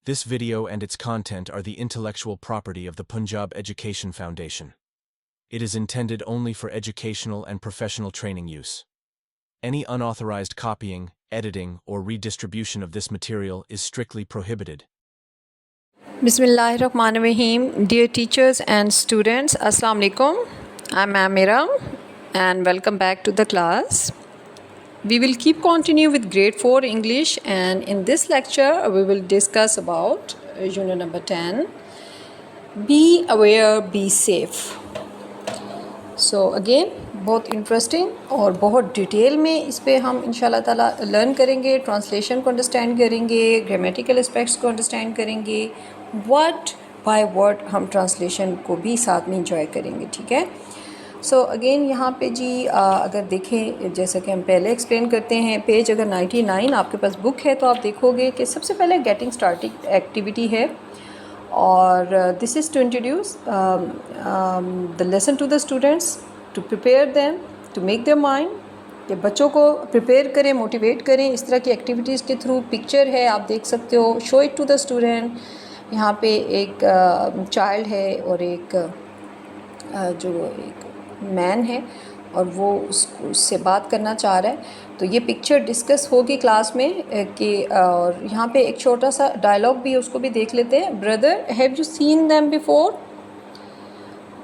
This video and its content are the intellectual property of the Punjab Education Foundation. It is intended only for educational and professional training use. Any unauthorized copying, editing, or redistribution of this material is strictly prohibited. Bismillahirrahmanirrahim. Dear teachers and students, Assalamu alaikum. I'm Amira and welcome back to the class. We will keep continue with grade 4 English, and in this lecture we will discuss about unit number 10. Be aware, be safe. So again बहुत interesting और बहुत detail में इस पे हम इंशाल्लाह ताला learn करेंगे, ट्रांसलेशन को अंडरस्टैंड करेंगे, ग्रामेटिकल एस्पेक्ट्स को अंडरस्टैंड करेंगे, वर्ड बाय वर्ड हम ट्रांसलेशन को भी साथ में इंजॉय करेंगे, ठीक है। सो अगेन यहाँ पे जी अगर देखें, जैसा कि हम पहले एक्सप्लेन करते हैं, पेज अगर 99 आपके पास बुक है तो आप देखोगे कि सबसे पहले गेटिंग स्टार्टिंग एक्टिविटी है और this is to introduce the lesson to the students, to prepare them, to make their mind, कि बच्चों को प्रिपेयर करें, मोटिवेट करें इस तरह की एक्टिविटीज़ के थ्रू। पिक्चर है, आप देख सकते हो, show it to the student. यहाँ पे एक चाइल्ड है और एक जो एक मैन है और वो उससे बात करना चाह रहा है। तो ये पिक्चर डिस्कस होगी क्लास में कि और यहाँ पे एक छोटा सा डायलॉग भी है, उसको भी देख लेते हैं। Brother, have you seen them before?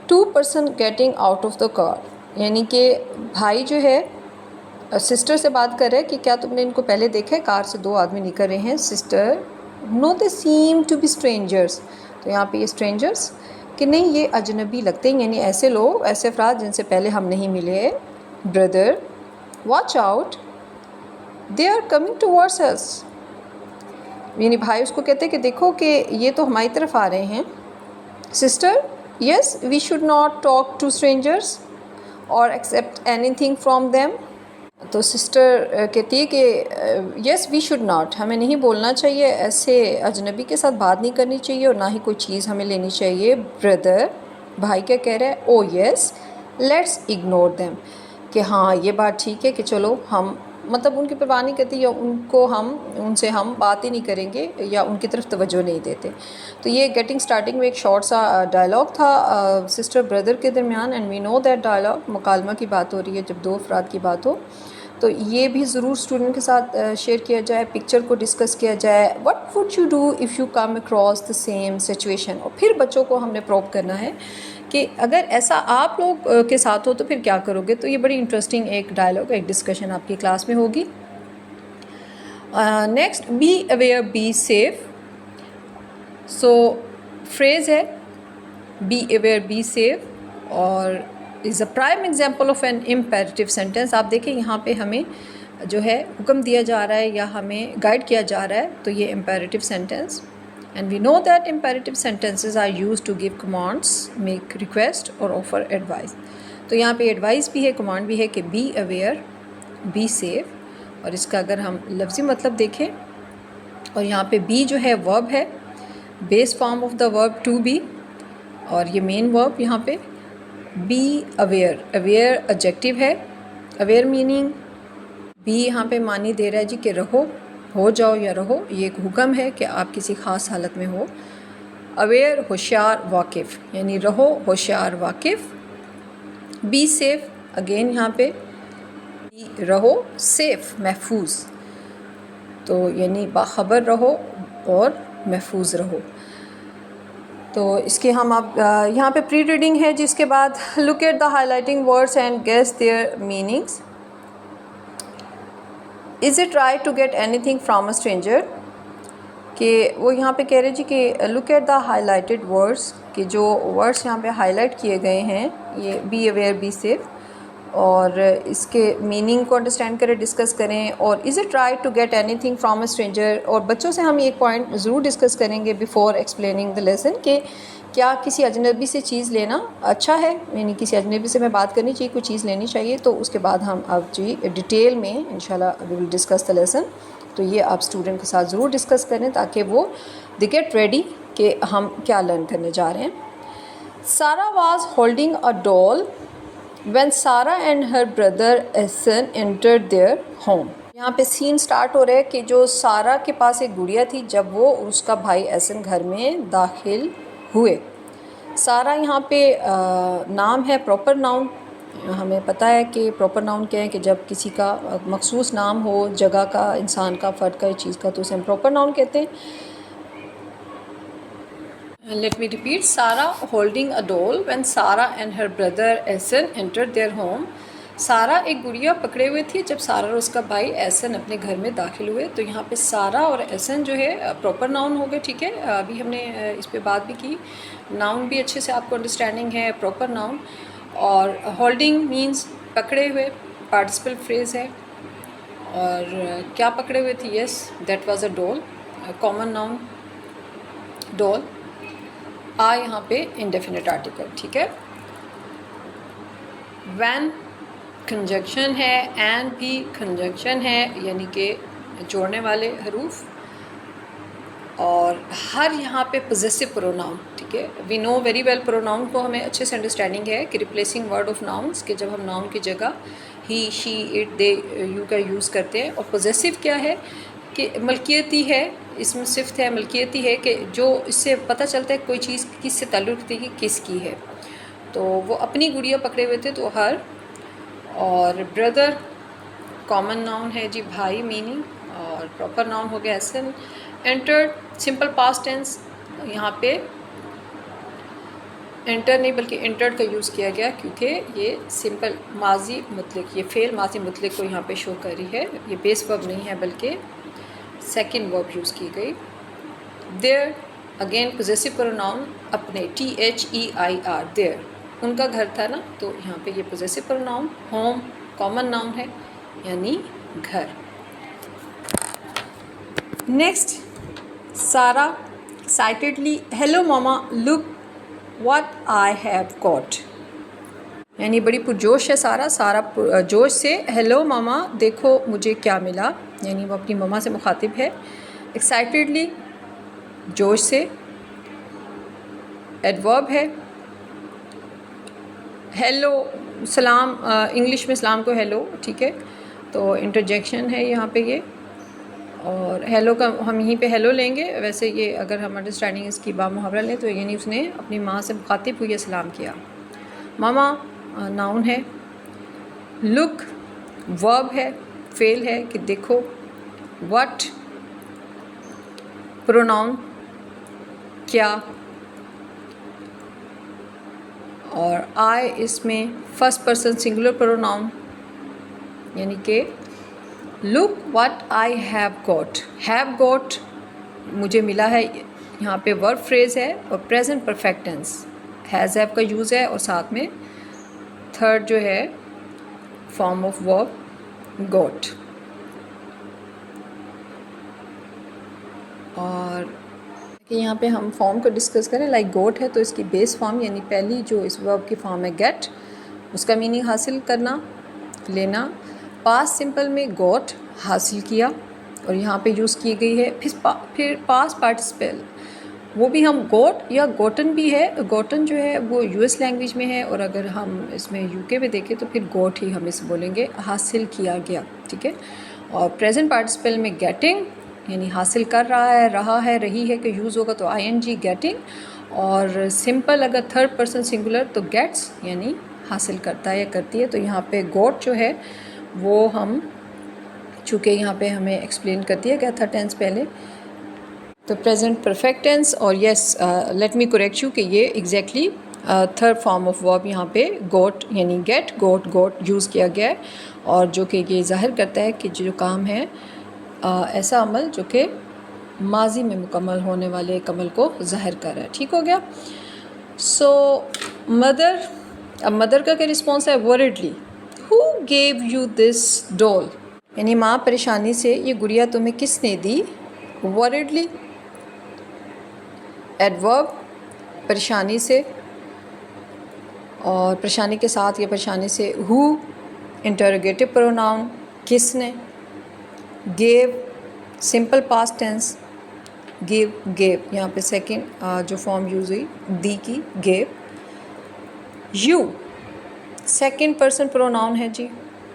2 person getting out of the car, यानी कि भाई जो है सिस्टर से बात कर रहे हैं कि क्या तुमने इनको पहले देखा है? कार से 2 आदमी निकल रहे हैं। Sister, no they seem to be strangers. तो यहाँ पे ये स्ट्रेंजर्स कि नहीं, ये अजनबी लगते हैं, यानी ऐसे लोग, ऐसे अफराद जिनसे पहले हम नहीं मिले। Brother, watch out, they are coming towards us, यानी भाई उसको कहते हैं कि देखो कि ये तो हमारी तरफ आ रहे हैं। Sister, yes, we should not talk to strangers or accept anything from them. तो सिस्टर कहती है कि yes we should not, हमें नहीं बोलना चाहिए, ऐसे अजनबी के साथ बात नहीं करनी चाहिए और ना ही कोई चीज़ हमें लेनी चाहिए। ब्रदर, भाई क्या कह रहा है? oh yes, let's ignore them, कि हाँ ये बात ठीक है कि चलो हम, मतलब उनकी परवाह नहीं करती या उनको हम, उनसे हम बात ही नहीं करेंगे या उनकी तरफ तवज्जो नहीं देते। तो ये गेटिंग स्टार्टिंग में एक शॉर्ट सा डायलॉग था सिस्टर ब्रदर के दरमियान, and we know that dialogue मुकालमा की बात हो रही है जब 2 अफराद की बात हो। तो ये भी ज़रूर स्टूडेंट के साथ शेयर किया जाए, पिक्चर को डिस्कस किया जाए। What would you do if you come across the same situation, और फिर बच्चों को हमने प्रोब करना है कि अगर ऐसा आप लोग के साथ हो तो फिर क्या करोगे। तो ये बड़ी इंटरेस्टिंग एक डायलॉग, एक डिस्कशन आपकी क्लास में होगी। Next, be aware, be safe. So phrase है बी अवेयर, बी सेफ, और is a prime example of an imperative sentence. आप देखें यहाँ पे हमें जो है हुक्म दिया जा रहा है या हमें गाइड किया जा रहा है, तो ये imperative sentence. And we know that imperative sentences are used to give commands, make request or offer advice. तो यहाँ पे advice भी है, command भी है कि be aware, be safe, और इसका अगर हम लफ्ज़ी मतलब देखें, और यहाँ पे be जो है verb है, base form of the verb to be, और ये main verb यहाँ पे be aware, aware adjective है, aware meaning be यहाँ पे मानी दे रहा है जी कि रहो, हो जाओ या रहो, ये एक हुक्म है कि आप किसी ख़ास हालत में हो। अवेयर, होशियार, वाकिफ़, यानी रहो होशियार वाकिफ़। बी सेफ़, अगेन यहाँ पे रहो सेफ़, महफूज, तो यानी बाखबर रहो और महफूज रहो। तो इसके हम आप यहाँ पे प्री रीडिंग है, जिसके बाद look at the highlighting words and guess their meanings. Is it right to get anything from a stranger, कि वो यहाँ पे कह रहे जी कि look at the highlighted words, कि जो वर्ड्स यहाँ पे हाईलाइट किए गए हैं, ये बी अवेयर, बी सेफ, और इसके मीनिंग को अंडरस्टैंड करें, डिस्कस करें। और is it right to get anything from a stranger, और बच्चों से हम एक पॉइंट ज़रूर डिस्कस करेंगे बिफोर एक्सप्लेनिंग द लेसन, कि क्या किसी अजनबी से चीज़ लेना अच्छा है, यानी किसी अजनबी से मैं बात करनी चाहिए, कोई चीज़ लेनी चाहिए। तो उसके बाद हम अब जी डिटेल में इंशाल्लाह we will discuss the lesson. तो ये आप स्टूडेंट के साथ ज़रूर डिस्कस करें ताकि वो दे गेट रेडी कि हम क्या लर्न करने जा रहे हैं। सारा was holding a doll when Sarah and her brother Ehsan entered their home. यहाँ पे सीन स्टार्ट हो रहा है कि जो सारा के पास एक गुड़िया थी जब वो उसका भाई एहसन घर में दाखिल हुए। सारा यहाँ पे नाम है, प्रॉपर नाउन। हमें पता है कि प्रॉपर नाउन क्या है कि जब किसी का मखसूस नाम हो, जगह का, इंसान का, फ़र्द का, चीज़ का, तो उसे हम प्रॉपर नाउन कहते हैं। Let me repeat. Sarah holding a doll when Sarah and her brother Ehsan entered their home. सारा एक गुड़िया पकड़े हुए थी जब सारा और उसका भाई एहसन अपने घर में दाखिल हुए। तो यहाँ पे सारा और एहसन जो है प्रॉपर नाउन हो गए, ठीक है। अभी हमने इस पे बात भी की, नाउन भी अच्छे से आपको अंडरस्टैंडिंग है, प्रॉपर नाउन। और होल्डिंग मीन्स पकड़े हुए, पार्टिसिपल फ्रेज़ है। और क्या पकड़े हुए थे? Yes, that was a doll, common noun doll. आ यहाँ पे इंडेफिनिट आर्टिकल, ठीक है। व्हेन कंजंक्शन है, एंड भी कंजंक्शन है, यानी कि जोड़ने वाले हरूफ। और हर यहाँ पे पोजेसिव प्रोनाउन, ठीक है। We know very well pronoun को हमें अच्छे से अंडरस्टैंडिंग है कि रिप्लेसिंग वर्ड ऑफ नाउन्स, कि जब हम नाउन की जगह ही, शी, इट, दे, यू का यूज़ करते हैं। और पोजेसिव क्या है कि मलकियती है, इसमें सिफ्त है, मलकियती है, कि जो इससे पता चलता है कोई चीज़ किस से ताल्लुक़ रखती है, किसकी है। तो वो अपनी गुड़िया पकड़े हुए थे, तो हर। और ब्रदर कॉमन नाउन है जी, भाई मीनिंग। और प्रॉपर नाउन हो गया Ahsan. Entered simple past tense, यहाँ पे एंटर नहीं बल्कि एंटर्ड का यूज़ किया गया, क्योंकि ये सिंपल माजी मुतलक, ये फेल माजी मुतलक को यहाँ पे शो कर रही है। ये बेस वर्ब नहीं है बल्कि सेकंड वर्ब यूज़ की गई। देयर अगेन पोजेसिव प्रोनाउन, अपने, THEIR, देयर, उनका घर था ना, तो यहाँ पे ये possessive pronoun. Home common noun है, यानी घर। नेक्स्ट, सारा excitedly, hello mama, look what I have got, यानी बड़ी पुरजोश है सारा। सारा जोश से, हेलो मामा, देखो मुझे क्या मिला, यानी वो अपनी मम्मा से मुखातिब है। एक्साइटेडली, जोश से। एडवर्ब है। हेलो, सलाम, इंग्लिश में सलाम को हेलो, ठीक है। तो इंटरजेक्शन है यहाँ पे ये। और हेलो का हम यहीं पे हेलो लेंगे। वैसे ये अगर हम अंडरस्टैंडिंग इसकी बामुहावरा लें तो यानी उसने अपनी माँ से मुखातिब हुई सलाम किया। मामा नाउन है। लुक वर्ब है, फेल है कि देखो। व्हाट प्रोनाउन, क्या। और आई इसमें फर्स्ट पर्सन सिंगुलर प्रोनाउन, यानी कि look what I have got. Have got मुझे मिला है, यहाँ पे वर्ब फ्रेज़ है और present perfect tense, has have का यूज़ है और साथ में थर्ड जो है फॉर्म ऑफ वर्ब गॉट। और कि यहाँ पे हम फॉर्म को डिस्कस करें, लाइक गोट है तो इसकी बेस फॉर्म यानी पहली जो इस वर्ब की फॉर्म है गेट, उसका मीनिंग हासिल करना, लेना। पास्ट सिंपल में गोट हासिल किया और यहाँ पे यूज़ की गई है। फिर पास्ट पार्टिसिपल, वो भी हम गोट या गोटन भी है। गोटन जो है वो यूएस लैंग्वेज में है और अगर हम इसमें यूके में देखें तो फिर गोट ही हम इसे बोलेंगे, हासिल किया गया, ठीक है। और प्रेजेंट पार्टिसिपल में गेटिंग यानी हासिल कर रहा है, रही है कि यूज़ होगा तो ING गेटिंग। और सिंपल अगर थर्ड पर्सन सिंगुलर तो गेट्स यानी हासिल करता है या करती है। तो यहाँ पे गोट जो है वो हम, चूँकि यहाँ पे हमें एक्सप्लेन करती है क्या था टेंस पहले, तो प्रेजेंट परफेक्ट टेंस। और yes, let me correct you कि ये exactly third form of verb यहाँ पे गोट यानी गेट, गोट यूज़ किया गया है। और जो कि ये ज़ाहिर करता है कि जो काम है ऐसा अमल जो कि माजी में मुकम्मल होने वाले अमल को ज़ाहिर कर रहा है, ठीक हो गया। सो मदर, अब मदर का क्या रिस्पॉन्स है? Worriedly, who gave you this doll, यानी माँ परेशानी से, ये गुड़िया तुम्हें किसने दी? वरीडली। एडवर्ब परेशानी से और परेशानी के साथ ये परेशानी से हु, इंटरोगेटिव प्रोनाउन किसने। Gave simple past tense, gave यहाँ पे सेकंड जो फॉर्म यूज़ हुई दी की, gave. You second person pronoun है जी,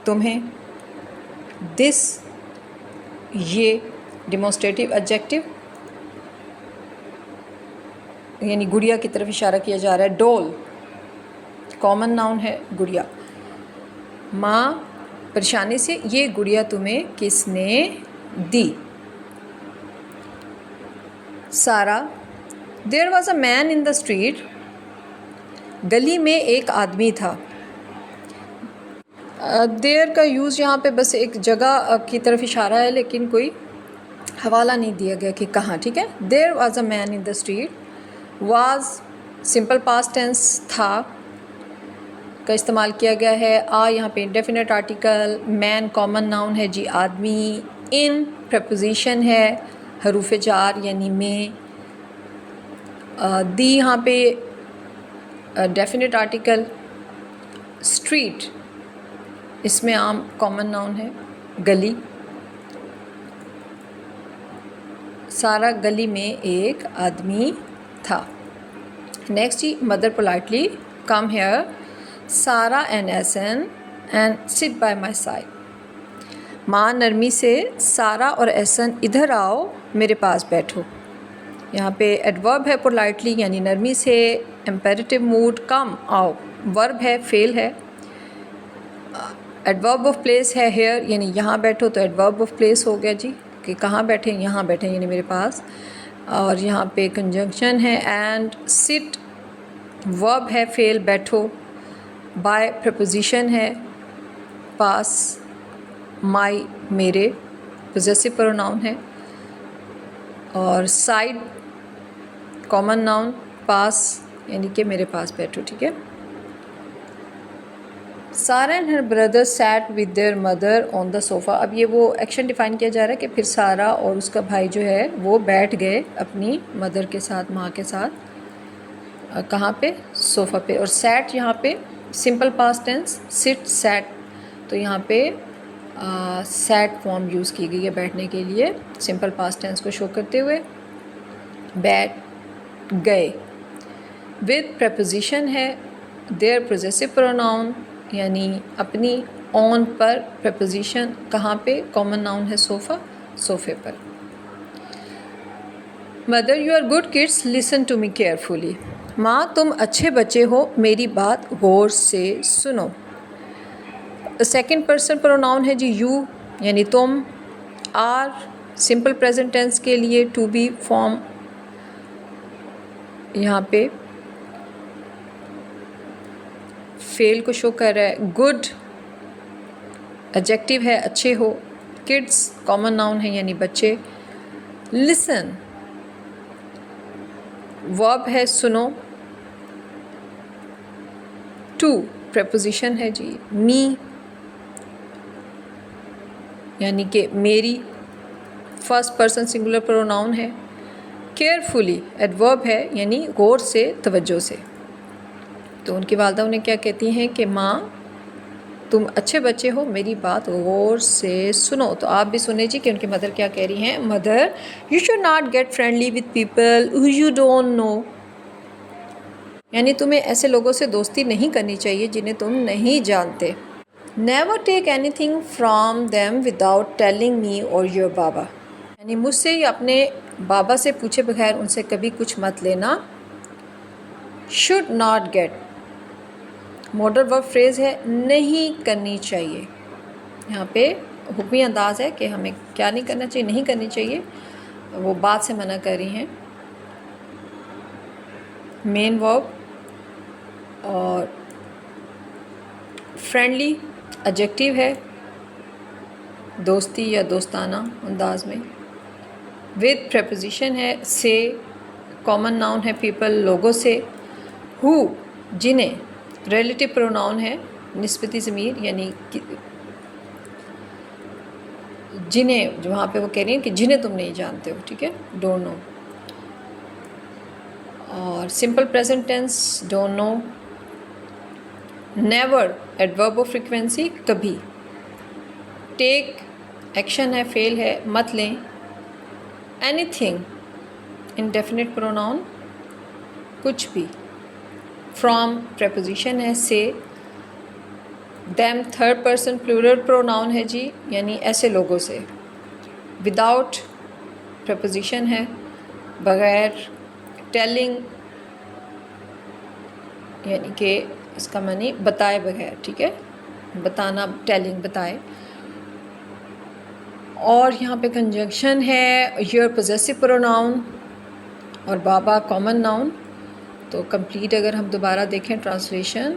तुम्हें। दिस ये डिमॉन्स्ट्रेटिव एडजेक्टिव यानी गुड़िया की तरफ इशारा किया जा रहा है। डॉल कॉमन नाउन है गुड़िया। माँ परेशानी से, ये गुड़िया तुम्हें किसने दी। Sara there was a man in the street, गली में एक आदमी था। देयर का यूज़ यहाँ पे बस एक जगह की तरफ इशारा है, लेकिन कोई हवाला नहीं दिया गया कि कहाँ, ठीक है। There was a man in the street, was simple past tense था का इस्तेमाल किया गया है। यहाँ पे indefinite article, man common noun है जी आदमी, इन प्रपोजिशन है हरूफ जार यानी में, दी यहाँ पे डेफिनेट आर्टिकल, स्ट्रीट इसमें आम कॉमन नाउन है, गली, सारा गली में एक आदमी था। नेक्स्ट जी mother politely come here Sara and Ehsan and sit by my side. माँ नरमी से सारा और एसन इधर आओ मेरे पास बैठो। यहाँ पे एडवर्ब है पोलाइटली यानी नरमी से, एम्पेरेटिव मूड कम आओ, वर्ब है फेल है, एडवर्ब ऑफ प्लेस है हेयर यानी यहाँ बैठो, तो एडवर्ब ऑफ प्लेस हो गया जी कि कहाँ बैठे, यहाँ बैठे यानी मेरे पास। और यहाँ पे कंजंक्शन है एंड, सिट वर्ब है फेल बैठो, बाय प्रपोजिशन है पास, माई मेरे पोजेसिव प्रोनाउन है, और साइड कॉमन नाउन पास यानी कि मेरे पास बैठो, ठीक है। सारा and her brother sat with their mother on the sofa. अब ये वो एक्शन डिफ़ाइन किया जा रहा है कि फिर सारा और उसका भाई जो है वो बैठ गए अपनी मदर के साथ, माँ के साथ, कहाँ पे, सोफ़ा पे। और सैट यहाँ पे simple past tense, sit sat, तो यहाँ पे सैट फॉर्म यूज़ की गई है बैठने के लिए, सिंपल पास्ट टेंस को शो करते हुए। बैठ गए विद प्रपोजिशन है देयर पोजेसिव प्रोनाउन यानी अपनी, ऑन पर प्रपोजिशन कहाँ पे, कॉमन नाउन है सोफ़ा, सोफ़े पर। Mother you are good kids listen to me carefully. माँ तुम अच्छे बच्चे हो, मेरी बात गौर से सुनो। सेकंड पर्सन प्रोनाउन है जी यू यानी तुम। आर सिंपल प्रेजेंट टेंस के लिए टू बी फॉर्म यहाँ पे फेल को शो कर रहा है। गुड एडजेक्टिव है अच्छे हो। किड्स कॉमन नाउन है यानी बच्चे। लिसन वर्ब है सुनो। टू प्रपोजिशन है जी मी यानी कि मेरी, फर्स्ट पर्सन सिंगुलर प्रोनाउन है। केयरफुली एडवर्ब है यानी गौर से, तवज्जो से। तो उनकी वालदा उन्हें क्या कहती हैं कि माँ तुम अच्छे बच्चे हो, मेरी बात गौर से सुनो। तो आप भी सुने जी कि उनकी मदर क्या कह रही हैं। Mother you should not gate friendly with people who you don't know, यानी तुम्हें ऐसे लोगों से दोस्ती नहीं करनी चाहिए जिन्हें तुम नहीं जानते। Never take anything from them without telling me और योर बाबा, यानी मुझसे या अपने बाबा से पूछे बगैर उनसे कभी कुछ मत लेना। Should not gate modal verb phrase है, नहीं करनी चाहिए। यहाँ पे हुक्मी अंदाज़ है कि हमें क्या नहीं करना चाहिए, नहीं करनी चाहिए, वो बात से मना कर रही हैं। मेन वर्ब और फ्रेंडली एडजेक्टिव है दोस्ती या दोस्ताना अंदाज में। विद प्रपोजिशन है से, कॉमन नाउन है पीपल लोगों से। हु जिन्हें, रिलेटिव प्रोनाउन है निस्बती ज़मीर यानी जिन्हें, जो वहाँ पे वो कह रही हैं कि जिन्हें तुम नहीं जानते हो, ठीक है, डोंट नो। और simple present tense don't know. Never adverb of frequency कभी। टेक एक्शन है फेल है, मत लें। एनीथिंग इंडेफिनिट प्रोनाउन कुछ भी। फ्रॉम प्रपोजिशन है से। Them third person plural pronoun है जी यानी ऐसे लोगों से। विदाउट प्रपोजिशन है, बगैर टेलिंग यानी कि इसका मानी बताए बगैर, ठीक है, बताना, टेलिंग, बताए। और यहाँ पे कंजंक्शन है योर पोजेसिव प्रोनाउन और बाबा कॉमन नाउन। तो कंप्लीट अगर हम दोबारा देखें ट्रांसलेशन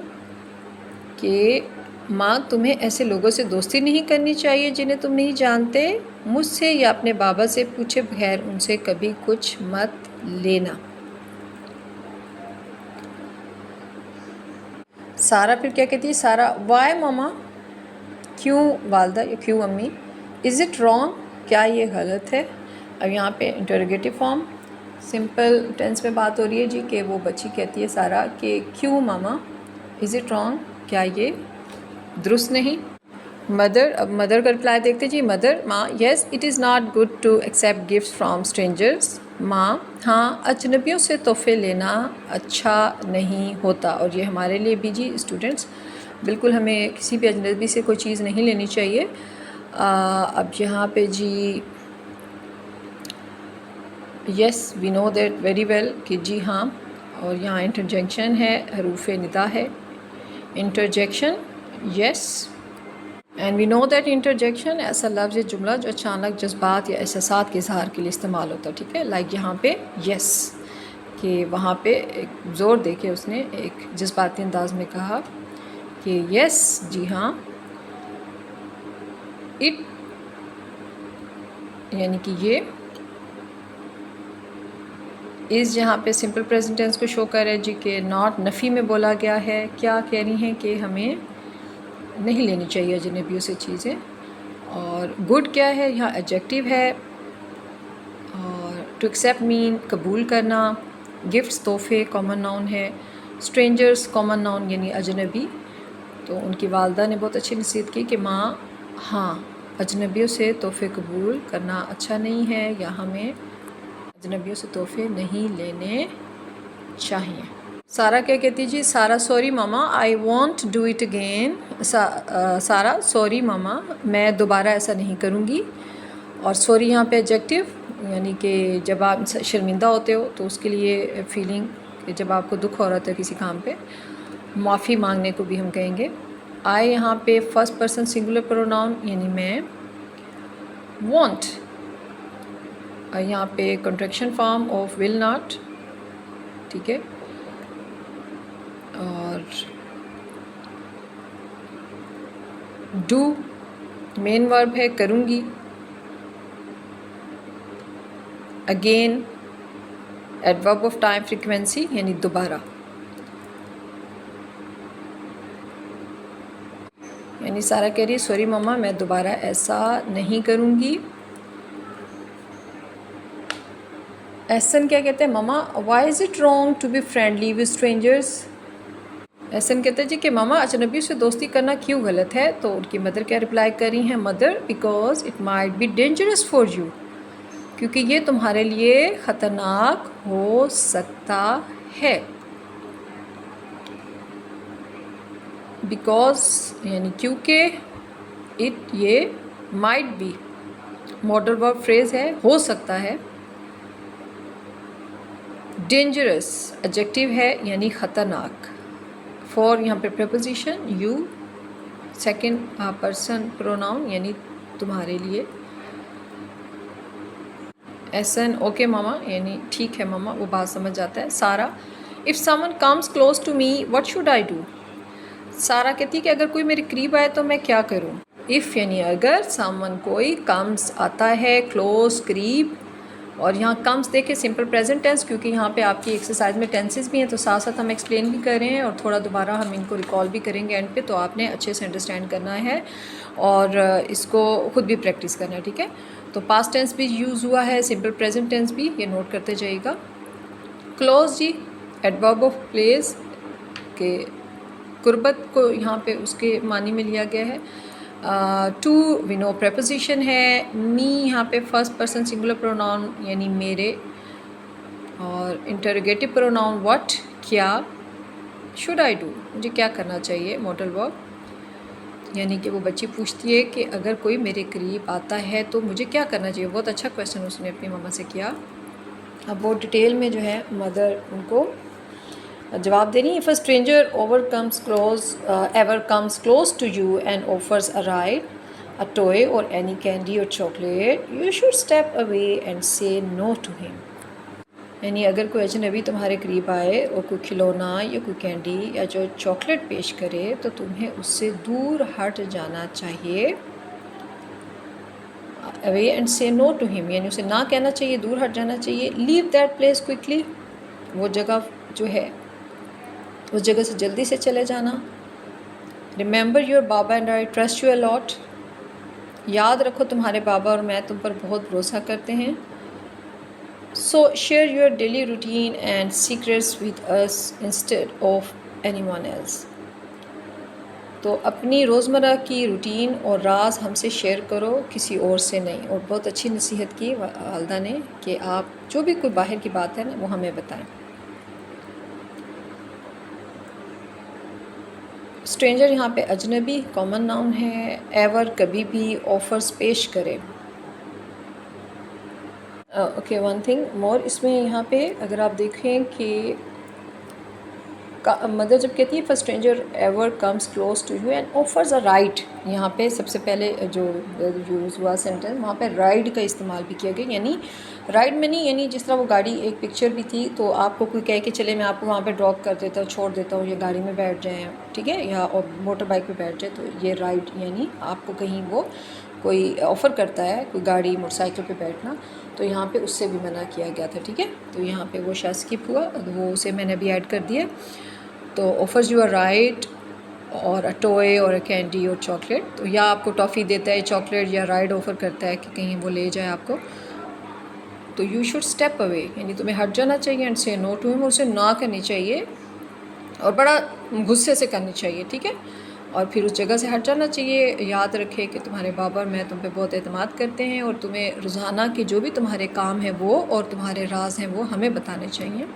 कि माँ तुम्हें ऐसे लोगों से दोस्ती नहीं करनी चाहिए जिन्हें तुम नहीं जानते, मुझसे या अपने बाबा से पूछे बगैर उनसे कभी कुछ मत लेना। सारा फिर क्या कहती है, सारा वाई मामा, क्यों वालदा या क्यों अम्मी, इज़ इट रॉन्ग, क्या ये गलत है। अब यहाँ पे इंटरोगेटिव फॉर्म सिंपल टेंस में बात हो रही है जी कि वो बच्ची कहती है सारा कि क्यों मामा, इज़ इट रॉन्ग, क्या ये दुरुस्त नहीं। मदर, अब मदर का रिप्लाई देखते जी, मदर, माँ, yes it is not good to accept gift from strangers. माँ, हाँ, अजनबियों से तोहफे लेना अच्छा नहीं होता। और ये हमारे लिए भी जी स्टूडेंट्स, बिल्कुल हमें किसी भी अजनबी से कोई चीज़ नहीं लेनी चाहिए। अब यहाँ पे जी yes we know that very well कि जी हाँ। और यहाँ इंटरजेक्शन है, हरूफ निदा है, interjection yes. And we know that interjection ऐसा लफ्ज़ या जुमला जो अचानक जज्बात या एहसासात के इजहार के लिए इस्तेमाल होता है, ठीक है। लाइक यहाँ पे येस कि वहाँ पे एक ज़ोर दे के उसने एक जज्बाती अंदाज में कहा कि येस जी हाँ। इट यानी कि ये, इस जहाँ पे सिंपल प्रेजेंट टेंस को शो कर रहा है जी कि नॉट नफ़ी में बोला गया है। क्या कह रही हैं कि हमें नहीं लेनी चाहिए अजनबियों से चीज़ें। और गुड क्या है, यहाँ एडजेक्टिव है। और टू एक्सेप्ट मीन कबूल करना, गिफ्ट्स तोहफे कॉमन नाउन है, स्ट्रेंजर्स कॉमन नाउन यानी अजनबी। तो उनकी वालदा ने बहुत अच्छी नसीहत की कि माँ, हाँ, अजनबियों से तोहफे कबूल करना अच्छा नहीं है या हमें अजनबियों से तोहफे नहीं लेने चाहिए। सारा क्या कहती जी, सारा sorry mama, I want do it again. सारा सॉरी मामा, मैं दोबारा ऐसा नहीं करूँगी। और सॉरी यहाँ पे एडजेक्टिव यानी कि जब आप शर्मिंदा होते हो तो उसके लिए फीलिंग, जब आपको दुख हो रहा था किसी काम पे, माफ़ी मांगने को भी हम कहेंगे। आई यहाँ पे फर्स्ट पर्सन सिंगुलर प्रोनाउन यानी मैं। वॉन्ट यहाँ पे contraction form of will not, ठीक है। और डू मेन वर्ब है, करूँगी। Again adverb of time frequency यानी दोबारा, यानी सारा कह रही है सॉरी मम्मा मैं दोबारा ऐसा नहीं करूँगी। एहसन क्या कहते हैं, mamma why is it wrong to be friendly with strangers. Ehsan कहते हैं जी कि मामा अजनबियों से दोस्ती करना क्यों गलत है। तो उनकी मदर क्या रिप्लाई कर रही हैं, mother because it might be dangerous for you, क्योंकि ये तुम्हारे लिए ख़तरनाक हो सकता है। बिकॉज यानी क्योंकि, इट ये, might be modal verb phrase है, हो सकता है। डेंजरस एडजेक्टिव है यानी ख़तरनाक। फॉर यहाँ पे preposition you, second person pronoun यानी तुम्हारे लिए। एसन ओके मामा यानी ठीक है मामा, वो बात समझ जाता है। Sara if someone comes close to me what should I do. Sara कहती है कि अगर कोई मेरे करीब आए तो मैं क्या करूँ। इफ़ यानी अगर, समवन कोई, कम्स आता है, क्लोज करीब। और यहाँ कम्स देखे सिंपल प्रेजेंट टेंस, क्योंकि यहाँ पे आपकी एक्सरसाइज में टेंसेस भी हैं तो साथ साथ हम एक्सप्लेन भी कर रहे हैं और थोड़ा दोबारा हम इनको रिकॉल भी करेंगे एंड पे, तो आपने अच्छे से अंडरस्टैंड करना है और इसको खुद भी प्रैक्टिस करना है, ठीक है। तो पास्ट टेंस भी यूज़ हुआ है, सिंपल प्रेजेंट टेंस भी, ये नोट करते जाइएगा। क्लोज जी एडवर्ब ऑफ प्लेस के कुर्बत को यहाँ पे उसके मानी में लिया गया है। टू वी नो प्रेपोजिशन है। मी यहाँ पे फर्स्ट पर्सन सिंगुलर प्रोनाउन यानी मेरे। और इंटरोगेटिव प्रोनाउन व्हाट क्या। शुड आई डू मुझे क्या करना चाहिए, मॉडल वर्ब। यानी कि वो बच्ची पूछती है कि अगर कोई मेरे करीब आता है तो मुझे क्या करना चाहिए। बहुत अच्छा क्वेश्चन उसने अपनी मम्मा से किया। अब वो डिटेल में जो है मदर उनको जवाब दे रही है। If a stranger ever comes close to you and offers a ride, a toy और एनी कैंडी और chocolate, you should step away and say no to him. यानी अगर कोई अजनबी तुम्हारे करीब आए और कोई खिलौना या कोई कैंडी या जो चॉकलेट पेश करे तो तुम्हें उससे दूर हट जाना चाहिए। Away and say no to him, यानी उसे ना कहना चाहिए, दूर हट जाना चाहिए। लीव दैट प्लेस क्विकली, वो जगह जो है उस जगह से जल्दी से चले जाना। Remember your baba and I trust you a lot, याद रखो तुम्हारे बाबा और मैं तुम पर बहुत भरोसा करते हैं। So share your daily routine and secrets with us instead of anyone else. तो अपनी रोज़मर्रा की रूटीन और राज हमसे शेयर करो, किसी और से नहीं। और बहुत अच्छी नसीहत की वालदा ने कि आप जो भी कोई बाहर की बात है ना वो हमें बताएं। स्ट्रेंजर यहाँ पे अजनबी कॉमन नाउन है। एवर कभी भी, ऑफर्स पेश करें। ओके, वन थिंग मोर, इसमें यहाँ पे अगर आप देखें कि मदर जब कहती है first stranger ever comes close to you and offers a ride, यहाँ पे सबसे पहले जो यूज़ हुआ सेंटेंस वहाँ पे राइड का इस्तेमाल भी किया गया। यानी राइड में नहीं, यानी जिस तरह वो गाड़ी, एक पिक्चर भी थी तो आपको कोई कहे कि चले मैं आपको वहाँ पे ड्रॉप कर देता हूँ, छोड़ देता हूँ, या गाड़ी में बैठ जाएँ, ठीक है, या और मोटर बाइक पे बैठ जाए, तो ये राइड यानी आपको कहीं वो कोई ऑफ़र करता है, कोई गाड़ी मोटरसाइकिल पे बैठना, तो यहाँ पे उससे भी मना किया गया था, ठीक है। तो यहाँ पे वो शायद स्किप हुआ, वो उसे मैंने अभी ऐड कर दिया। तो ऑफर्स यू आर राइड और अ टॉय और अ कैंडी और चॉकलेट, तो या आपको टॉफ़ी देता है, चॉकलेट या राइड ऑफ़र करता है कि कहीं वो ले जाए आपको, तो यू शुड स्टेप अवे, यानी तुम्हें हट जाना चाहिए। And say no to him, उसे ना करनी चाहिए और बड़ा गुस्से से करनी चाहिए, ठीक है। और फिर उस जगह से हट जाना चाहिए। याद रखें कि तुम्हारे बाबा और मैं तुम पे बहुत एतमाद करते हैं और तुम्हें रोज़ाना के जो भी तुम्हारे काम हैं वो और तुम्हारे राज हैं वो हमें बताने चाहिए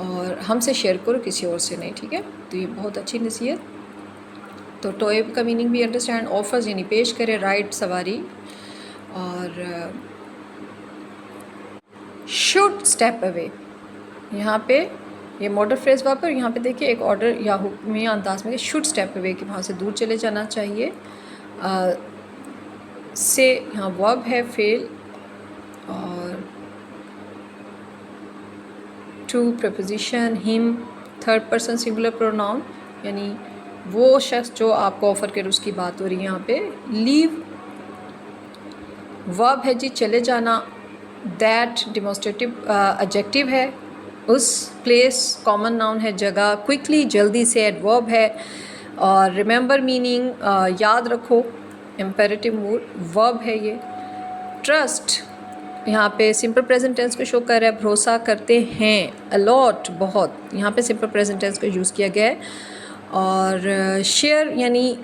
और हमसे शेयर करो, किसी और से नहीं, ठीक है। तो ये बहुत अच्छी नसीहत। तो टॉय का मीनिंग भी अंडरस्टैंड, ऑफर्स यानी पेश करे, राइड सवारी, और शुड स्टेप अवे, यहाँ पे ये मॉडल फ्रेज वापर, यहाँ पे देखिए एक ऑर्डर या हुक्मी अंदाज में शुड स्टेप अवे कि वहाँ से दूर चले जाना चाहिए। से यहाँ वर्ब है फेल, और to preposition, him third person singular pronoun, यानी वो शख्स जो आपको ऑफ़र करे उसकी बात हो रही है यहाँ पे। लीव वर्ब है जी चले जाना। दैट डेमोस्ट्रेटिव एडजेक्टिव है। उस प्लेस कॉमन नाउन है जगह। क्विकली जल्दी से एडवर्ब है। और रिमेंबर मीनिंग याद रखो, इम्पेरेटिव मूड वर्ब है ये। ट्रस्ट यहाँ पे सिंपल प्रेजेंट टेंस को शो कर रहा है, भरोसा करते हैं। अलॉट बहुत, यहाँ पे सिंपल प्रेजेंट टेंस को यूज़ किया गया है। और शेयर यानी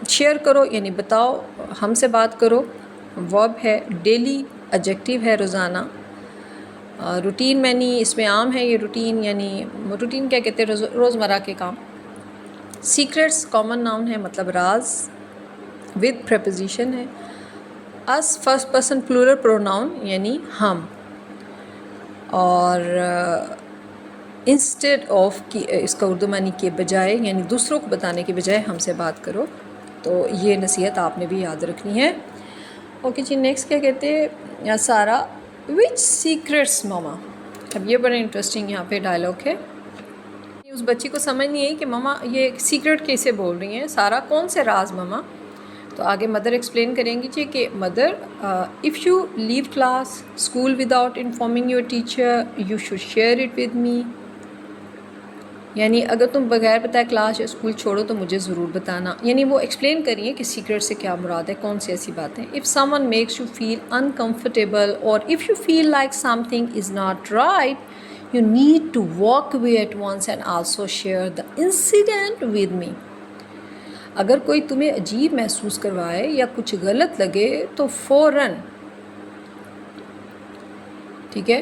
शेयर करो यानी बताओ, हमसे बात करो वर्ब है। डेली एडजेक्टिव है रोज़ाना। रूटीन मैनी इसमें आम है ये रूटीन, यानी रूटीन क्या कहते हैं, रोज़मर्रा के काम। सीक्रेट्स कॉमन नाउन है मतलब राज, विद प्रेपोजिशन है। Us first person plural pronoun यानी हम। और इंस्टेड ऑफ की इसका उर्दू मानी के बजाय, यानी दूसरों को बताने के बजाय हमसे बात करो। तो ये नसीहत आपने भी याद रखनी है। ओके जी, नेक्स्ट क्या कहते हैं सारा, विच सीक्रेट्स मामा। अब ये बड़ा इंटरेस्टिंग यहाँ पे डायलॉग है। उस बच्ची को समझ नहीं आई कि मामा ये सीक्रेट कैसे बोल रही हैं, सारा कौन से राज मामा। तो आगे मदर एक्सप्लेन करेंगी जी कि mother, if you leave class school without informing your teacher you should share it with me, यानी अगर तुम बगैर बताए क्लास या स्कूल छोड़ो तो मुझे ज़रूर बताना। यानी वो एक्सप्लेन करिए कि सीक्रेट से क्या मुराद है, कौन सी ऐसी बातें। If someone makes you feel uncomfortable और if you feel like something is not right, you need to walk away at once and also share the incident with me. अगर कोई तुम्हें अजीब महसूस करवाए या कुछ गलत लगे तो फ़ौरन, ठीक है,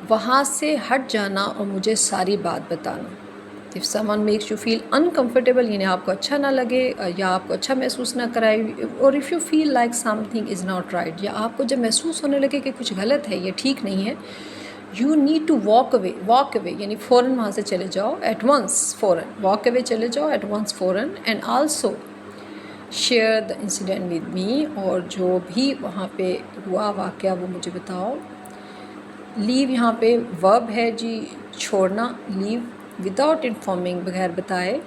वहाँ से हट जाना और मुझे सारी बात बताना। If someone makes you feel uncomfortable, यानी आपको अच्छा ना लगे या आपको अच्छा महसूस ना कराए, और if you feel like something is not right, या आपको जब महसूस होने लगे कि कुछ गलत है, ये ठीक नहीं है, you need to walk away यानी फ़ौरन वहाँ से चले जाओ, एट वंस फ़ौरन वॉक अवे चले जाओ, एट वंस फ़ौरन। And also share the incident with me, और जो भी वहाँ पे हुआ वाक़या वो मुझे बताओ। लीव यहाँ पे वर्ब है जी, छोड़ना, लीव विदाउट इन्फॉर्मिंग, बगैर बताए।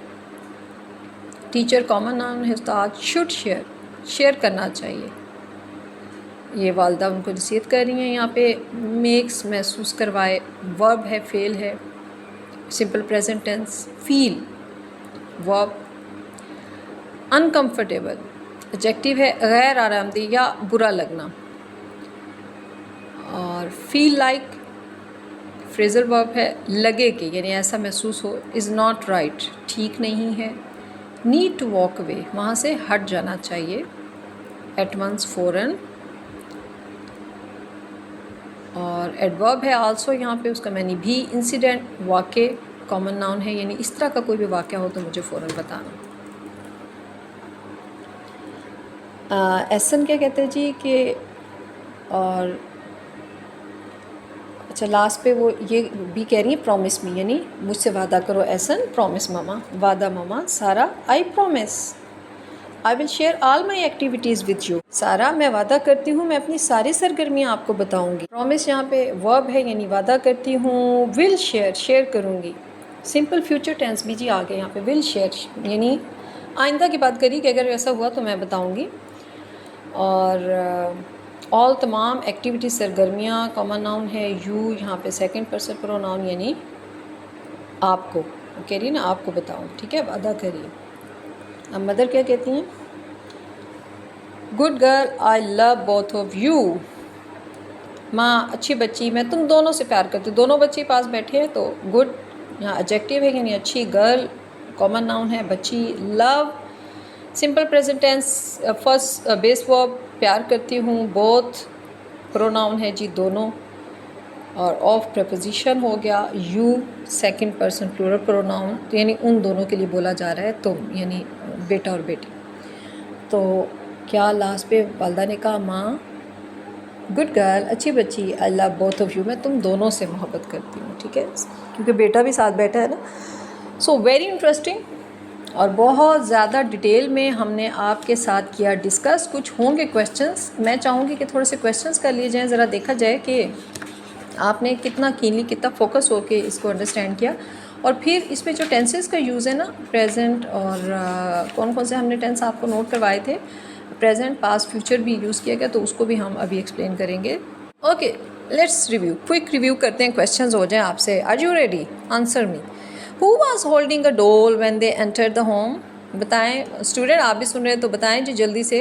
टीचर कॉमन नाउन है, उस्ताद शुड शेयर करना चाहिए, ये वालदा उनको नसीहत कर रही हैं। यहाँ पे मेक्स महसूस करवाए, वर्ब है, फेल है, simple present tense, feel verb, uncomfortable adjective है, गैर आरामदेह या बुरा लगना, और फील लाइक फ्रेजल वर्ब है, लगे कि यानी ऐसा महसूस हो, इज़ नॉट राइट ठीक नहीं है, नीड टू वॉक अवे वहाँ से हट जाना चाहिए, एट वंस फ़ौरन, और एडवर्ब है आल्सो यहाँ पे, उसका मैंने भी, इंसिडेंट वाक़े कॉमन नाउन है, यानी इस तरह का कोई भी वाक़या हो तो मुझे फ़ौरन बताना। एसन क्या कहते हैं जी कि, और अच्छा लास्ट पे वो ये भी कह रही है प्रॉमिस मी, यानी मुझसे वादा करो एसन, प्रॉमिस मामा, वादा मामा, सारा I promise I will share all my activities with you, सारा मैं वादा करती हूँ मैं अपनी सारी सरगर्मियाँ आपको बताऊँगी। प्रॉमिस यहाँ पे वर्ब है यानी वादा करती हूँ, विल शेयर करूँगी, सिंपल फ्यूचर टेंस भी जी आ गया यहाँ पे, विल शेयर यानी आइंदा की बात करी कि अगर ऐसा हुआ तो मैं बताऊँगी। और ऑल तमाम एक्टिविटी सरगर्मियाँ कॉमन नाउन है, यू यहाँ पे सेकंड पर्सन प्रोनाउन यानी आपको, कह रही है ना आपको बताऊँ, ठीक है, वादा करिए। अब मदर क्या कहती हैं, good girl I love both of you, माँ अच्छी बच्ची मैं तुम दोनों से प्यार करती हूँ, दोनों बच्चे पास बैठे हैं तो गुड यहाँ एडजेक्टिव है यानी अच्छी, गर्ल कॉमन नाउन है बच्ची, love simple present tense first base verb प्यार करती हूँ, बोथ प्रोनाउन है जी दोनों, और ऑफ प्रपोजिशन हो गया, you second person plural pronoun, तो यानी उन दोनों के लिए बोला जा रहा है तुम, यानी बेटा और बेटी। तो क्या लास्ट पे वालदा ने कहा, माँ गुड गर्ल अच्छी बच्ची, I love both of you मैं तुम दोनों से मोहब्बत करती हूँ, ठीक है, क्योंकि बेटा भी साथ बैठा है ना। सो वेरी इंटरेस्टिंग, और बहुत ज़्यादा डिटेल में हमने आपके साथ किया डिस्कस। कुछ होंगे क्वेश्चंस, मैं चाहूँगी कि थोड़े से क्वेश्चंस कर लिए जाएँ, ज़रा देखा जाए कि आपने कितना कीनली कितना फोकस होके इसको अंडरस्टैंड किया। और फिर इसमें जो टेंसेस का यूज़ है ना, प्रेजेंट और कौन कौन से हमने टेंस आपको नोट करवाए थे, प्रेजेंट पास्ट फ्यूचर भी यूज़ किया गया, तो उसको भी हम अभी एक्सप्लेन करेंगे। Okay let's review, quick review करते हैं, क्वेश्चंस हो जाएं आपसे। Are you ready? Answer me, who was holding a doll when they entered the home? बताएं स्टूडेंट, आप भी सुन रहे हैं तो बताएं जी जल्दी से,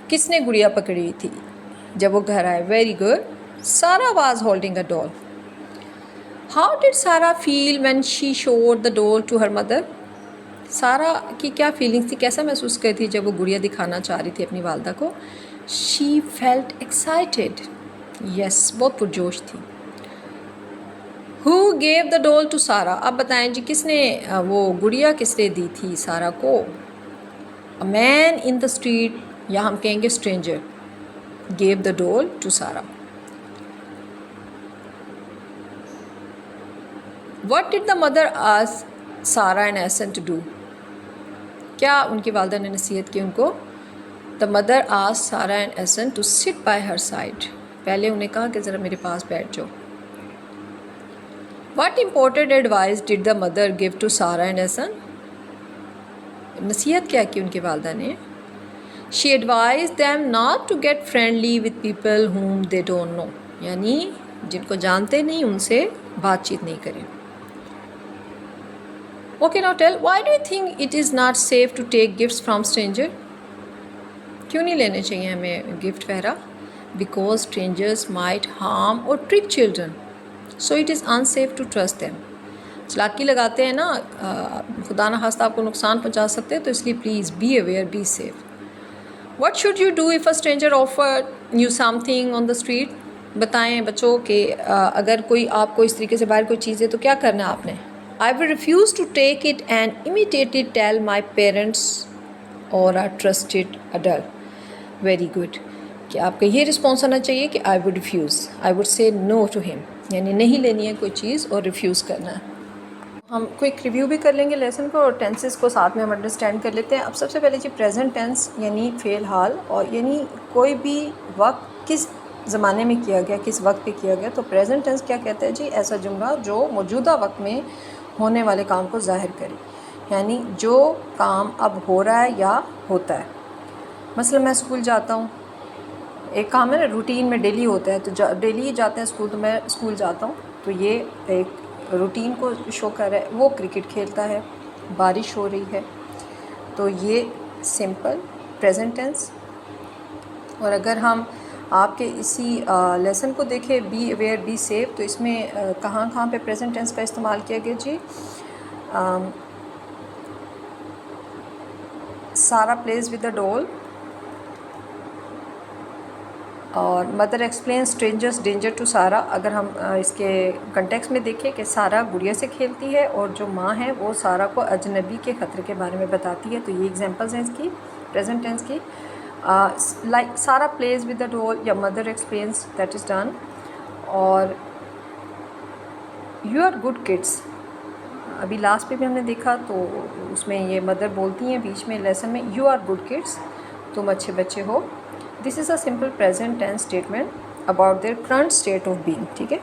किसने गुड़िया पकड़ी थी जब वो घर आए? वेरी गुड, सारा वाज होल्डिंग अ डोल। हाउ डिड सारा feel when she showed the डोल टू हर मदर? सारा की क्या फीलिंग्स थी, कैसा महसूस कर थी जब वो गुड़िया दिखाना चाह रही थी अपनी वालदा को? शी फेल्ट एक्साइटेड, यस बहुत पुरजोश थी। हु गेव द डोल टू सारा? अब बताएं जी किसने वो गुड़िया किसने दी थी सारा को? अ मैन इन द स्ट्रीट, या हम कहेंगे स्ट्रेंजर, गेव द डोल टू सारा। What did the mother ask Sarah and Ahsan to do? क्या उनकी वालदा ने नसीहत की उनको? The mother asked Sarah and Ahsan to sit by her side. पहले उन्हें कहा कि ज़रा मेरे पास बैठ जाओ। What important advice did the mother give to Sarah and Ahsan? नसीहत क्या की उनकी वालदा ने? She advised them not to get friendly with people whom they don't know. यानी जिनको जानते नहीं उनसे बातचीत नहीं करें। Okay, now tell, why do you think it is not safe to take gifts from stranger? क्यों नहीं लेने चाहिए हमें गिफ्ट वगैरह? Because strangers might harm or trick children, so it is unsafe to trust them. चालाकी लगाते हैं ना, खुदा न खास्ता आपको नुकसान पहुंचा सकते हैं, तो इसलिए please be aware, be safe. What should you do if a stranger offered you something on the street? बताएं बच्चों कि अगर कोई आपको इस तरीके से बाहर कोई चीज़ है तो क्या करना है आपने? I will refuse to take it and immediately tell my parents or a trusted adult. Very good. कि आपका ये रिस्पॉन्स आना चाहिए कि I would refuse, I would say no to him, यानी नहीं लेनी है कोई चीज़ और रिफ्यूज़ करना है। हम क्विक रिव्यू भी कर लेंगे लेसन को और टेंसेस को साथ में हम अंडरस्टैंड कर लेते हैं। अब सबसे पहले जी प्रेजेंट टेंस यानी फ़ेल हाल, और यानी कोई भी वक्त किस ज़माने में किया गया, किस वक्त पे किया गया। तो प्रेजेंट टेंस क्या कहता है जी? ऐसा जुमला जो मौजूदा वक्त में होने वाले काम को ज़ाहिर करे, यानी जो काम अब हो रहा है या होता है। मसलन मैं स्कूल जाता हूँ, एक काम है ना रूटीन में डेली होता है, तो डेली जाते हैं स्कूल, तो मैं स्कूल जाता हूँ, तो ये एक रूटीन को शो कर रहा है। वो क्रिकेट खेलता है, बारिश हो रही है, तो ये सिंपल प्रेजेंट टेंस। और अगर हम आपके इसी लेसन को देखें, बी अवेयर बी सेफ, तो इसमें कहाँ पे प्रेजेंट टेंस का इस्तेमाल किया गया जी? Sara plays with the doll, और mother explain strangers danger to Sara. अगर हम इसके कंटेक्स्ट में देखें कि सारा गुड़िया से खेलती है और जो माँ है वो सारा को अजनबी के ख़तरे के बारे में बताती है, तो ये एग्जांपल्स हैं इसकी प्रेजेंट टेंस की। लाइक सारा प्लेज विद द डॉल या mother explains, that is done. और यू आर गुड किड्स, अभी लास्ट पे भी हमने देखा, तो उसमें ये मदर बोलती हैं बीच में लेसन में, यू आर गुड किड्स, तुम अच्छे बच्चे हो। This is a simple present tense statement about their current state of being. ठीक है,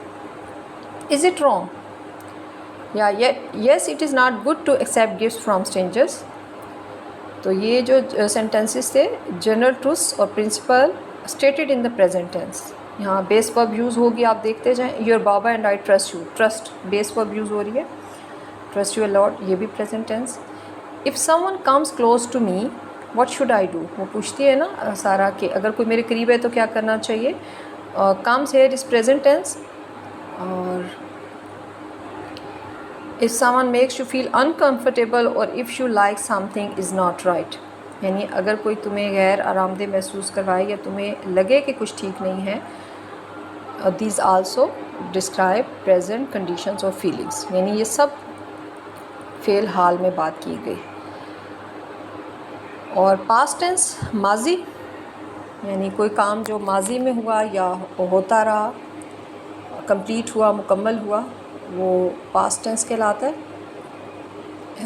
इज़ इट रॉन्ग? या yes it is not good to accept gifts from strangers. तो ये जो सेंटेंसेस थे, जनरल ट्रूथ्स और principle stated in the present tense. यहाँ base verb use होगी, आप देखते जाएं। Your baba and I trust you, trust base verb use हो रही है, ट्रस्ट यू अ लॉट, ये भी present tense. If someone comes close to me what should I do, वो पूछती है ना सारा कि अगर कोई मेरे करीब है तो क्या करना चाहिए। Comes here is present tense. और if someone makes you feel uncomfortable और if you like something is not right, यानी अगर कोई तुम्हें गैर आरामदेह महसूस करवाए या तुम्हें लगे कि कुछ ठीक नहीं है। These also describe present conditions और फीलिंग्स, यानी ये सब फ़ेल हाल में बात की गई। और पास्ट टेंस माजी, यानी कोई काम जो माजी में हुआ या होता रहा, कंप्लीट हुआ, मुकम्मल हुआ, वो पास्ट टेंस कहलाता है।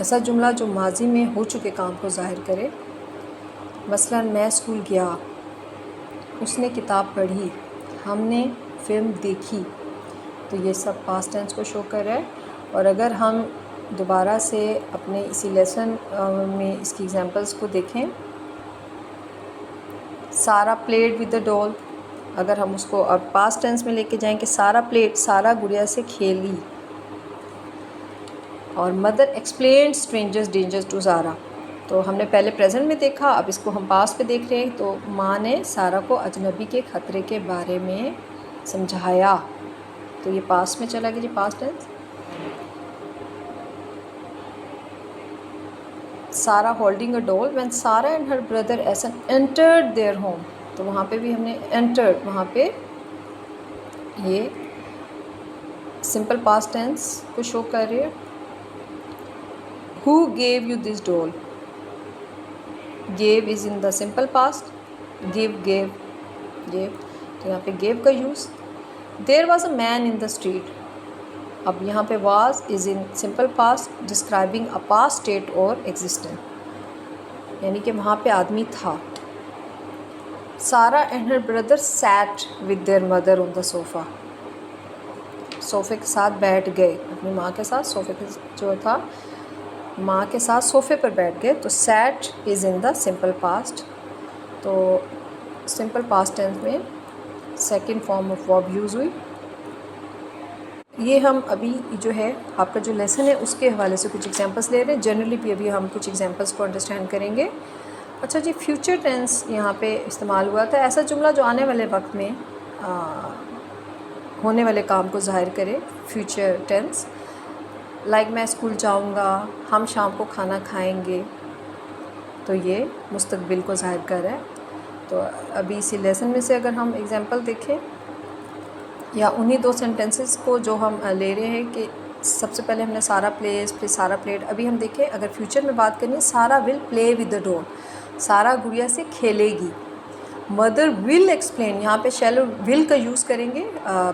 ऐसा जुमला जो माजी में हो चुके काम को ज़ाहिर करे। मसलन मैं स्कूल गया, उसने किताब पढ़ी, हमने फ़िल्म देखी, तो ये सब पास्ट टेंस को शो कर रहा है। और अगर हम दोबारा से अपने इसी लेसन में इसकी एग्जांपल्स को देखें, सारा प्लेड विद द डॉल, अगर हम उसको अब पास्ट टेंस में लेके जाएं कि सारा प्लेड, सारा गुड़िया से खेली। और mother explained strangers dangers to Sara, तो हमने पहले प्रेजेंट में देखा, अब इसको हम पास्ट पे देख रहे हैं। तो माँ ने सारा को अजनबी के ख़तरे के बारे में समझाया, तो ये पास्ट में चला गया जी, पास्ट टेंस। सारा होल्डिंग अ डॉल व्हेन सारा and her brother essence entered their home, तो वहाँ पे भी हमने एंटर्ड, वहाँ पे ये सिंपल पास्ट टेंस को शो कर रही है। Who gave you this doll? Gave is in the simple past. Give, gave. तो यहाँ पे gave का use. There was a man in the street. अब यहाँ पे was is in simple past describing a past state or existence, यानी कि वहाँ पे आदमी था। Sarah and her brother sat with their mother on the sofa. सोफ़े के साथ बैठ गए, अपनी माँ के साथ सोफ़े पे जो था, माँ के साथ सोफ़े पर बैठ गए। तो sat is in the simple past, तो सिंपल पास्ट टेंस में second form of verb use हुई। ये हम अभी जो है आपका जो लेसन है उसके हवाले से कुछ एग्जांपल्स ले रहे हैं। जनरली भी अभी हम कुछ एग्जांपल्स को अंडरस्टैंड करेंगे। अच्छा जी, फ्यूचर टेंस यहाँ पे इस्तेमाल हुआ था, ऐसा जुमला जो आने वाले वक्त में होने वाले काम को ज़ाहिर करे, फ्यूचर टेंस। लाइक मैं स्कूल जाऊँगा, हम शाम को खाना खाएंगे, तो ये मुस्तकबिल को ज़ाहिर कर रहा है। तो अभी इसी लेसन में से अगर हम एग्ज़ाम्पल देखें या उन्हीं दो सेंटेंसेस को जो हम ले रहे हैं कि सबसे पहले हमने सारा प्लेस, फिर सारा प्लेड। अभी हम देखें, अगर फ्यूचर में बात करें, Sara will play with the doll, Sara गुड़िया से खेलेगी। मदर विल एक्सप्लेन, यहाँ पे शैलो विल का यूज़ करेंगे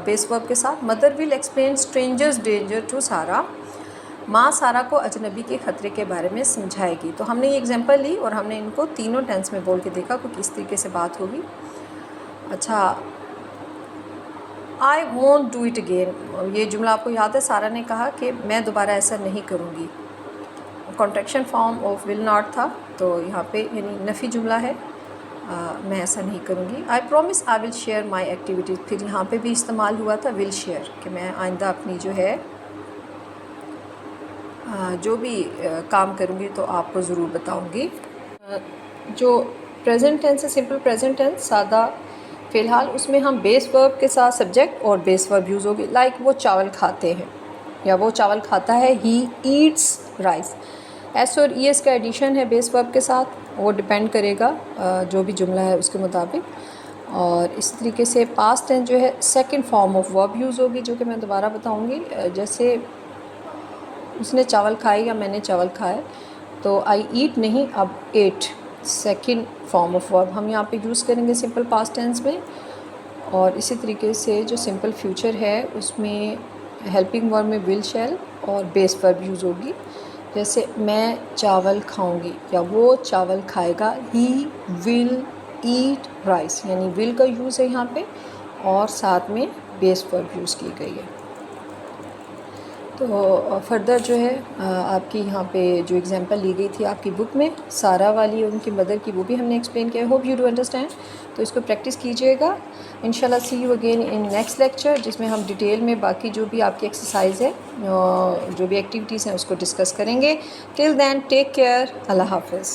बेस वर्ब के साथ। Mother will explain strangers danger to Sara, माँ सारा को अजनबी के ख़तरे के बारे में समझाएगी। तो हमने ये एग्जांपल ली और हमने इनको तीनों टेंस में बोल के देखा कि किस तरीके से बात होगी। अच्छा, I won't do it again, ये जुमला आपको याद है, सारा ने कहा कि मैं दोबारा ऐसा नहीं करूँगी। Contraction form of will not था, तो यहाँ पे यानी नफ़ी जुमला है, मैं ऐसा नहीं करूँगी। I promise I will share my activities, फिर यहाँ पे भी इस्तेमाल हुआ था विल शेयर, कि मैं आइंदा अपनी जो है जो भी काम करूँगी तो आपको ज़रूर बताऊँगी। जो प्रेजेंट टेंस है, सिंपल प्रेजेंट टेंस, सादा फ़िलहाल, उसमें हम बेस वर्ब के साथ सब्जेक्ट और बेस वर्ब यूज़ होगी। लाइक वो चावल खाते हैं या वो चावल खाता है, ही ईट्स राइस। एस और ई एस का एडिशन है बेस वर्ब के साथ, वो डिपेंड करेगा जो भी जुमला है उसके मुताबिक। और इस तरीके से पास्ट टेंस जो है second form of verb use होगी, जो कि मैं दोबारा बताऊंगी। जैसे उसने चावल खाए या मैंने चावल खाए, तो आई ईट नहीं, अब ate, second form of verb हम यहाँ पे यूज़ करेंगे सिंपल पास्ट टेंस में। और इसी तरीके से जो सिंपल फ्यूचर है उसमें हेल्पिंग वर्ब में विल शैल और बेस वर्ब यूज़ होगी। जैसे मैं चावल खाऊंगी या वो चावल खाएगा, ही विल ईट राइस, यानी विल का यूज़ है यहाँ पे और साथ में बेस वर्ब यूज़ की गई है। तो फर्दर जो है आपकी यहाँ पे जो एग्जांपल ली गई थी आपकी बुक में, सारा वाली उनकी मदर की, वो भी हमने एक्सप्लेन किया। होप यू डू अंडरस्टैंड, तो इसको प्रैक्टिस कीजिएगा। इंशाल्लाह see you again in next lecture, जिसमें हम डिटेल में बाकी जो भी आपकी एक्सरसाइज है, जो भी एक्टिविटीज़ हैं उसको डिस्कस करेंगे। टिल देन टेक केयर, अल्लाह हाफ़िज़।